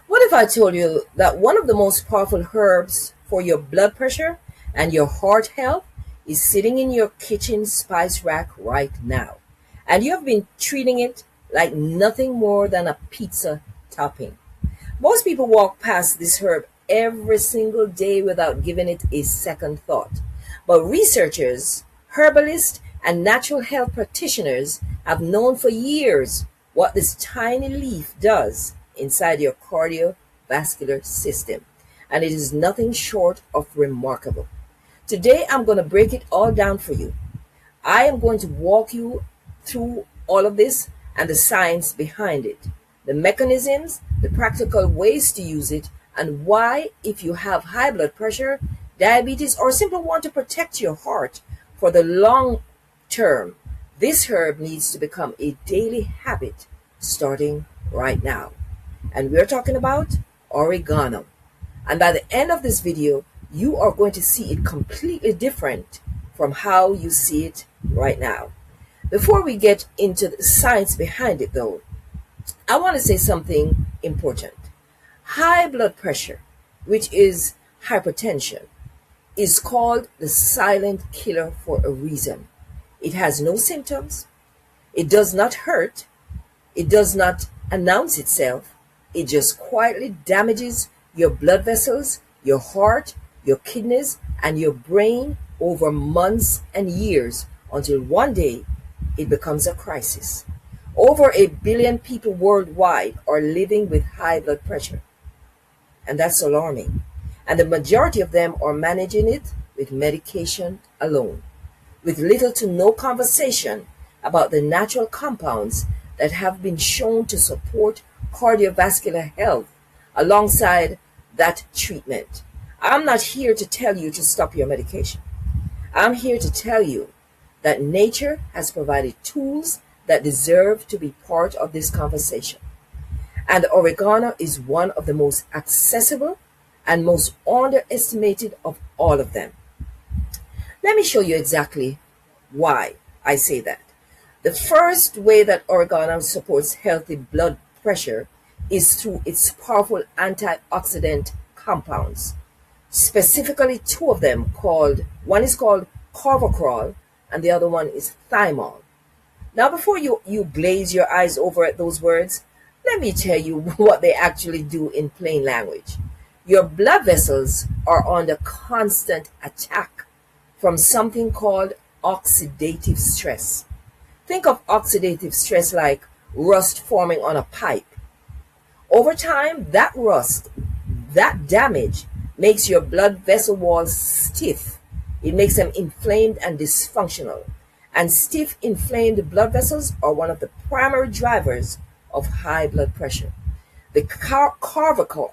What if I told you that one of the most powerful herbs for your blood pressure and your heart health is sitting in your kitchen spice rack right now? And you have been treating it like nothing more than a pizza topping. Most people walk past this herb every single day without giving it a second thought. But researchers, herbalists, and natural health practitioners have known for years what this tiny leaf does inside your cardiovascular system. And it is nothing short of remarkable. Today, I'm going to break it all down for you. I am going to walk you through all of this and the science behind it, the mechanisms, the practical ways to use it, and why, if you have high blood pressure, diabetes, or simply want to protect your heart for the long term, this herb needs to become a daily habit starting right now. And we're talking about oregano. And by the end of this video, you are going to see it completely different from how you see it right now. Before we get into the science behind it, though, I want to say something important. High blood pressure, which is hypertension, is called the silent killer for a reason. It has no symptoms. It does not hurt. It does not announce itself. It just quietly damages your blood vessels, your heart, your kidneys, and your brain over months and years until one day it becomes a crisis. Over 1 billion people worldwide are living with high blood pressure, and that's alarming. And the majority of them are managing it with medication alone, with little to no conversation about the natural compounds that have been shown to support cardiovascular health alongside that treatment. I'm not here to tell you to stop your medication. I'm here to tell you that nature has provided tools that deserve to be part of this conversation. And oregano is one of the most accessible and most underestimated of all of them. Let me show you exactly why I say that. The first way that oregano supports healthy blood pressure is through its powerful antioxidant compounds. Specifically, two of them one is called carvacrol and the other one is thymol. Now, before you glaze your eyes over at those words, let me tell you what they actually do in plain language. Your blood vessels are under constant attack from something called oxidative stress. Think of oxidative stress like rust forming on a pipe. Over time, that rust, that damage, makes your blood vessel walls stiff. It makes them inflamed and dysfunctional. And stiff, inflamed blood vessels are one of the primary drivers of high blood pressure. The carvacrol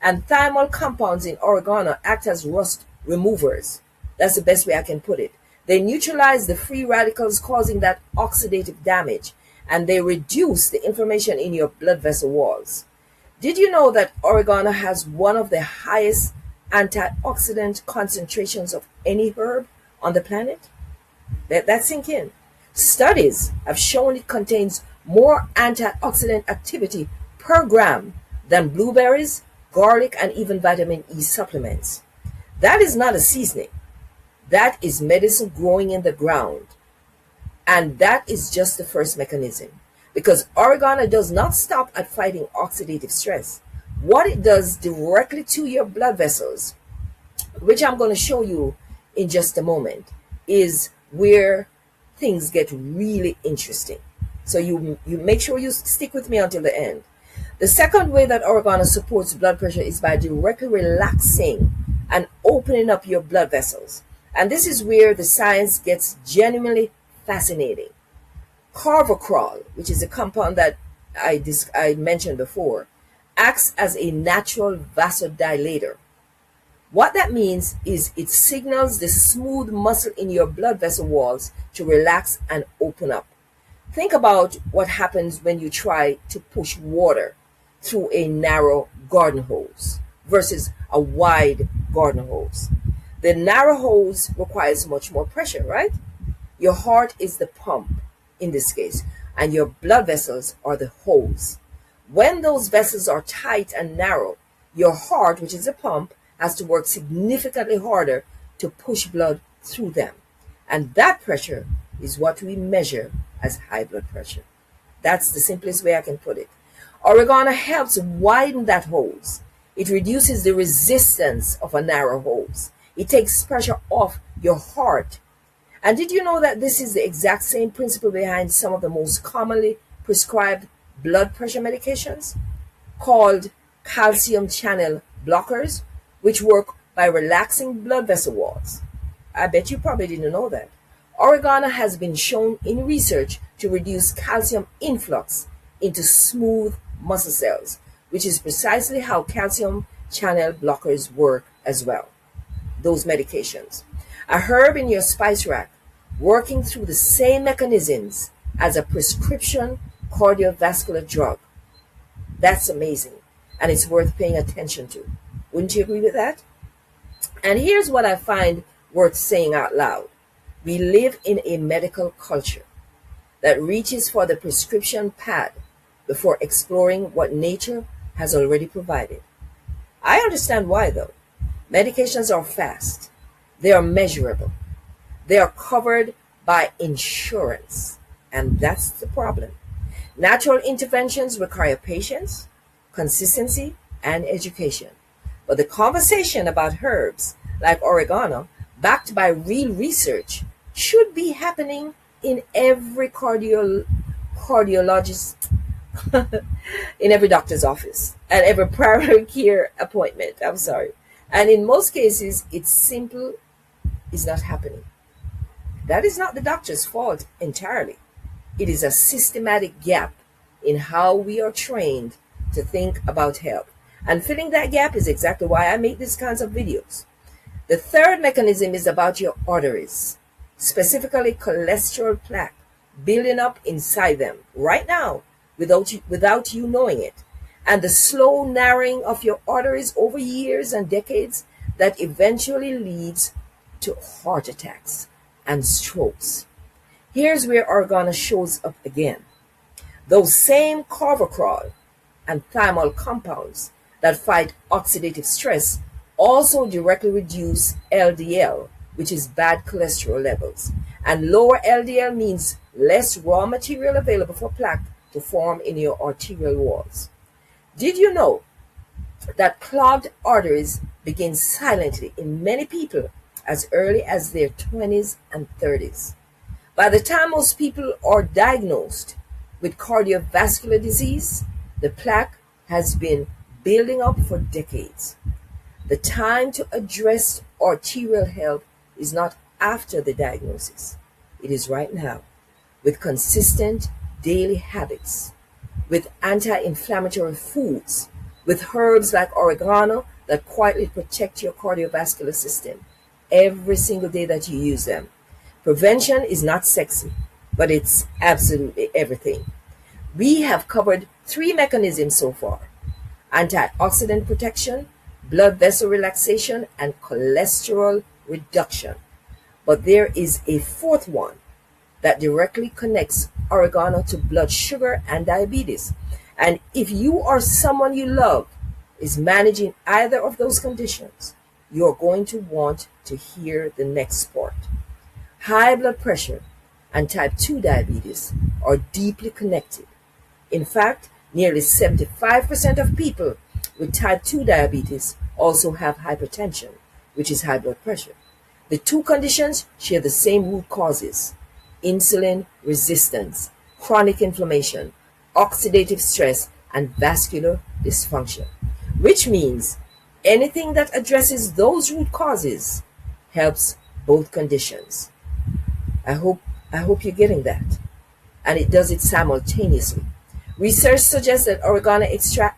and thymol compounds in oregano act as rust removers. That's the best way I can put it. They neutralize the free radicals causing that oxidative damage, and they reduce the inflammation in your blood vessel walls. Did you know that oregano has one of the highest antioxidant concentrations of any herb on the planet? Let that sink in. Studies have shown it contains more antioxidant activity per gram than blueberries, garlic, and even vitamin E supplements. That is not a seasoning. That is medicine growing in the ground. And that is just the first mechanism. Because oregano does not stop at fighting oxidative stress. What it does directly to your blood vessels, which I'm going to show you in just a moment, is where things get really interesting. So you make sure you stick with me until the end. The second way that oregano supports blood pressure is by directly relaxing and opening up your blood vessels. And this is where the science gets genuinely fascinating. Carvacrol, which is a compound that I mentioned before, acts as a natural vasodilator. What that means is it signals the smooth muscle in your blood vessel walls to relax and open up. Think about what happens when you try to push water through a narrow garden hose versus a wide garden hose. The narrow hose requires much more pressure, right? Your heart is the pump in this case, and your blood vessels are the hose. When those vessels are tight and narrow, your heart, which is a pump, has to work significantly harder to push blood through them. And that pressure is what we measure as high blood pressure. That's the simplest way I can put it. Oregano helps widen that hose. It reduces the resistance of a narrow hose. It takes pressure off your heart. And did you know that this is the exact same principle behind some of the most commonly prescribed blood pressure medications called calcium channel blockers, which work by relaxing blood vessel walls? I bet you probably didn't know that. Oregano has been shown in research to reduce calcium influx into smooth muscle cells, which is precisely how calcium channel blockers work as well. Those medications. A herb in your spice rack working through the same mechanisms as a prescription cardiovascular drug. That's amazing, and it's worth paying attention to. Wouldn't you agree with that? And here's what I find worth saying out loud. We live in a medical culture that reaches for the prescription pad before exploring what nature has already provided. I understand why, though. Medications are fast. They are measurable. They are covered by insurance. And that's the problem. Natural interventions require patience, consistency, and education. But the conversation about herbs like oregano, backed by real research, should be happening in every cardiologist, in every doctor's office, and every primary care appointment. I'm sorry. And in most cases, it's simple is not happening. That is not the doctor's fault entirely. It is a systematic gap in how we are trained to think about health. And filling that gap is exactly why I make these kinds of videos. The third mechanism is about your arteries, specifically cholesterol plaque building up inside them right now without you knowing it, and the slow narrowing of your arteries over years and decades that eventually leads to heart attacks and strokes. Here's where oregano shows up again. Those same carvacrol and thymol compounds that fight oxidative stress also directly reduce LDL, which is bad cholesterol levels. And lower LDL means less raw material available for plaque to form in your arterial walls. Did you know that clogged arteries begin silently in many people as early as their 20s and 30s? By the time most people are diagnosed with cardiovascular disease, the plaque has been building up for decades. The time to address arterial health is not after the diagnosis. It is right now, with consistent daily habits, with anti-inflammatory foods, with herbs like oregano that quietly protect your cardiovascular system every single day that you use them. Prevention is not sexy, but it's absolutely everything. We have covered 3 mechanisms so far: antioxidant protection, blood vessel relaxation, and cholesterol reduction. But there is a 4th one that directly connects oregano to blood sugar and diabetes. And if you or someone you love is managing either of those conditions, you're going to want to hear the next part. High blood pressure and type 2 diabetes are deeply connected. In fact, nearly 75% of people with type 2 diabetes also have hypertension, which is high blood pressure. The 2 conditions share the same root causes: insulin resistance, chronic inflammation, oxidative stress, and vascular dysfunction, which means anything that addresses those root causes helps both conditions. I hope you're getting that. And it does it simultaneously. Research suggests that oregano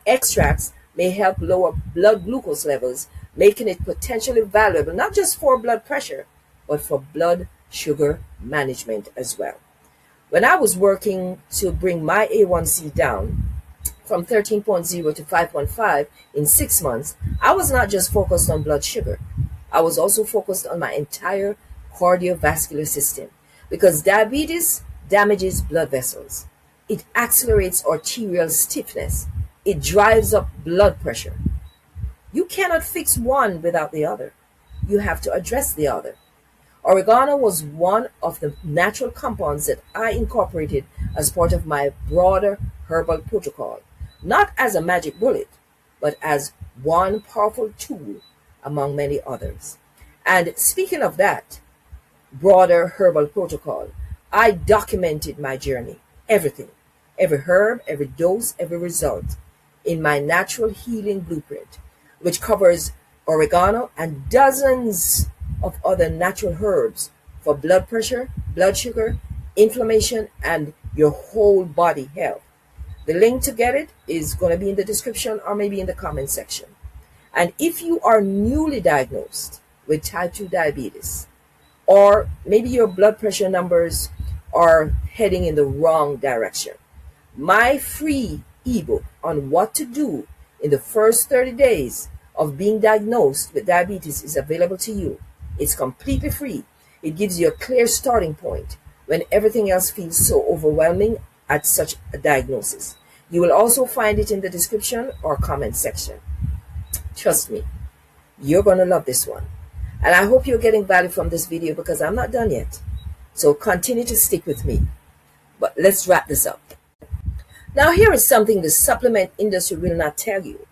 extracts may help lower blood glucose levels, making it potentially valuable not just for blood pressure, but for blood sugar management as well. When I was working to bring my A1C down from 13.0 to 5.5 in 6 months, I was not just focused on blood sugar. I was also focused on my entire cardiovascular system, because diabetes damages blood vessels. It accelerates arterial stiffness. It drives up blood pressure. You cannot fix one without the other. You have to address the other. Oregano was one of the natural compounds that I incorporated as part of my broader herbal protocol, not as a magic bullet, but as one powerful tool among many others. And speaking of that broader herbal protocol, I documented my journey, everything, every herb, every dose, every result, in my natural healing blueprint, which covers oregano and dozens of other natural herbs for blood pressure, blood sugar, inflammation, and your whole body health. The link to get it is going to be in the description or maybe in the comment section. And if you are newly diagnosed with type 2 diabetes, or maybe your blood pressure numbers are heading in the wrong direction, my free ebook on what to do in the first 30 days of being diagnosed with diabetes is available to you. It's completely free. It gives you a clear starting point when everything else feels so overwhelming at such a diagnosis. You will also find it in the description or comment section. Trust me, you're going to love this one. And I hope you're getting value from this video because I'm not done yet. So continue to stick with me. But let's wrap this up. Now here is something the supplement industry will not tell you.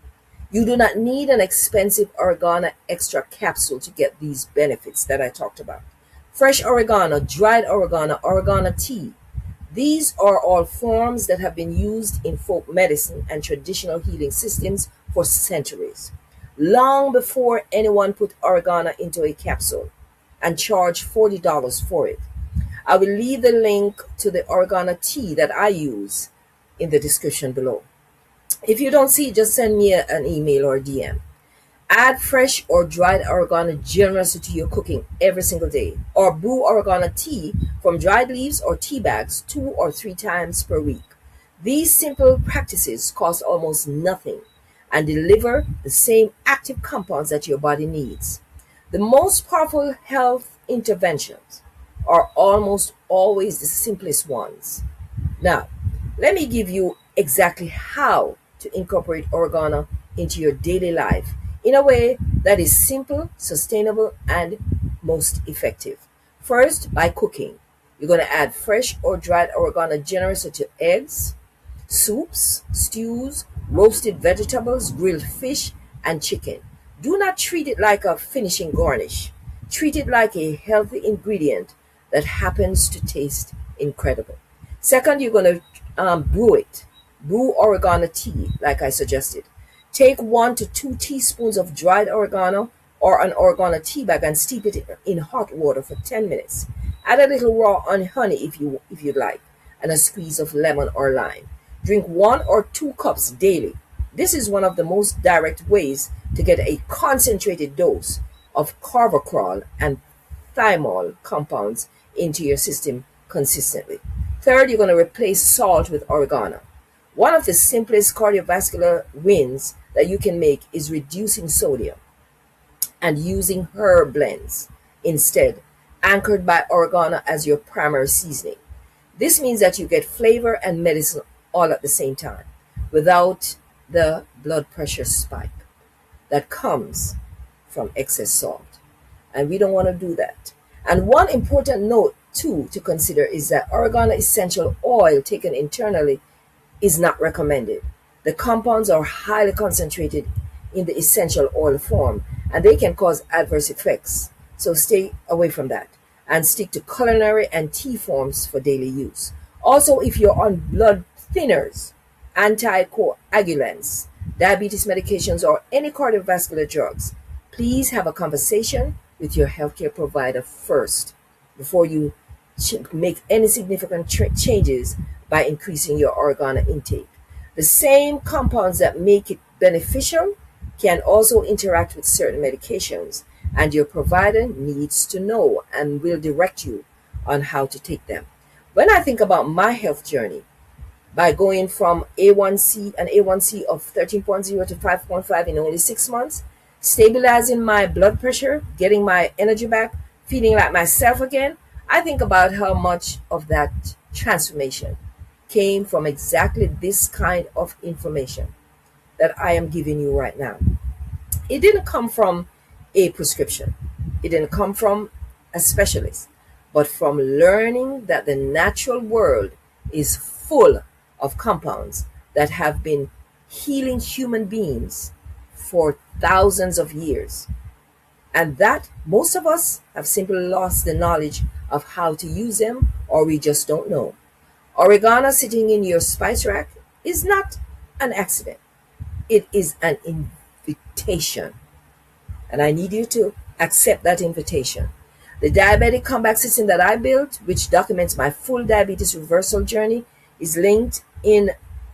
You do not need an expensive oregano extra capsule to get these benefits that I talked about. Fresh oregano, dried oregano, oregano tea. These are all forms that have been used in folk medicine and traditional healing systems for centuries, long before anyone put oregano into a capsule and charged $40 for it. I will leave the link to the oregano tea that I use in the description below. If you don't see it, just send me an email or a DM. Add fresh or dried oregano generously to your cooking every single day, or brew oregano tea from dried leaves or tea bags 2 or 3 times per week. These simple practices cost almost nothing and deliver the same active compounds that your body needs. The most powerful health interventions are almost always the simplest ones. Now, let me give you exactly how to incorporate oregano into your daily life in a way that is simple, sustainable, and most effective. First, by cooking. You're going to add fresh or dried oregano generously to eggs, soups, stews, roasted vegetables, grilled fish, and chicken. Do not treat it like a finishing garnish. Treat it like a healthy ingredient that happens to taste incredible. Second, you're going to brew it. Brew oregano tea, like I suggested. Take 1 to 2 teaspoons of dried oregano or an oregano tea bag and steep it in hot water for 10 minutes. Add a little raw honey if you'd like, and a squeeze of lemon or lime. Drink 1 or 2 cups daily. This is one of the most direct ways to get a concentrated dose of carvacrol and thymol compounds into your system consistently. Third, you're going to replace salt with oregano. One of the simplest cardiovascular wins that you can make is reducing sodium and using herb blends instead, anchored by oregano as your primary seasoning. This means that you get flavor and medicine all at the same time without the blood pressure spike that comes from excess salt. And we don't want to do that. And one important note too to consider is that oregano essential oil taken internally is not recommended. The compounds are highly concentrated in the essential oil form and they can cause adverse effects. So stay away from that and stick to culinary and tea forms for daily use. Also, if you're on blood thinners, anticoagulants, diabetes medications, or any cardiovascular drugs, please have a conversation with your healthcare provider first before you make any significant changes by increasing your oregano intake. The same compounds that make it beneficial can also interact with certain medications, and your provider needs to know and will direct you on how to take them. When I think about my health journey, by going from A1C of 13.0 to 5.5 in only 6 months, stabilizing my blood pressure, getting my energy back, feeling like myself again, I think about how much of that transformation came from exactly this kind of information that I am giving you right now. It didn't come from a prescription, it didn't come from a specialist, but from learning that the natural world is full of compounds that have been healing human beings for thousands of years, and that most of us have simply lost the knowledge of how to use them, or we just don't know. Oregano sitting in your spice rack is not an accident, it is an invitation. And I need you to accept that invitation. The diabetic comeback system that I built, which documents my full diabetes reversal journey, is linked in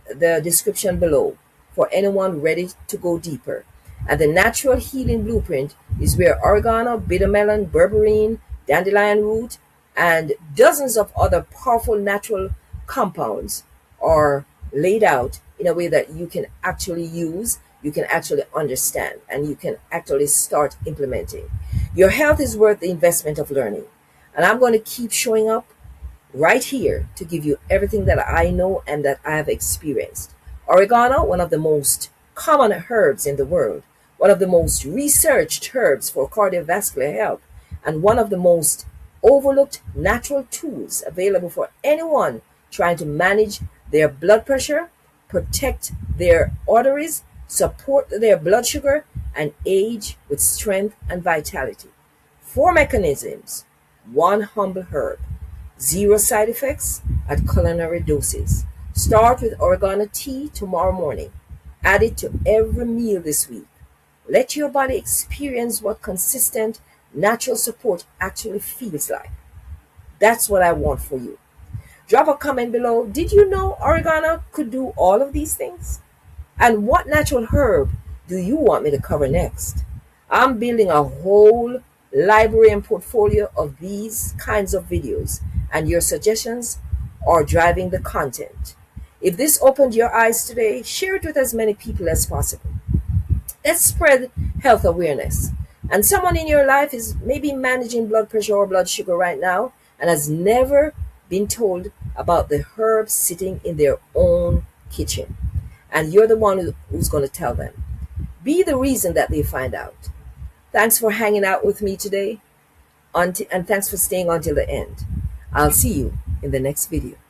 the description below for anyone ready to go deeper. And the natural healing blueprint is where oregano, bitter melon, berberine, dandelion root, and dozens of other powerful natural compounds are laid out in a way that you can actually use, you can actually understand, and you can actually start implementing. Your health is worth the investment of learning. And I'm going to keep showing up right here to give you everything that I know and that I have experienced. Oregano, one of the most common herbs in the world, one of the most researched herbs for cardiovascular health, and one of the most overlooked natural tools available for anyone trying to manage their blood pressure, protect their arteries, support their blood sugar, and age with strength and vitality. 4 mechanisms, 1 humble herb, 0 side effects at culinary doses. Start with oregano tea tomorrow morning. Add it to every meal this week. Let your body experience what consistent natural support actually feels like. That's what I want for you. Drop a comment below. Did you know oregano could do all of these things? And what natural herb do you want me to cover next? I'm building a whole library and portfolio of these kinds of videos, and your suggestions are driving the content. If this opened your eyes today, share it with as many people as possible. Let's spread health awareness. And someone in your life is maybe managing blood pressure or blood sugar right now and has never been told about the herbs sitting in their own kitchen. And you're the one who's going to tell them. Be the reason that they find out. Thanks for hanging out with me today, and thanks for staying until the end. I'll see you in the next video.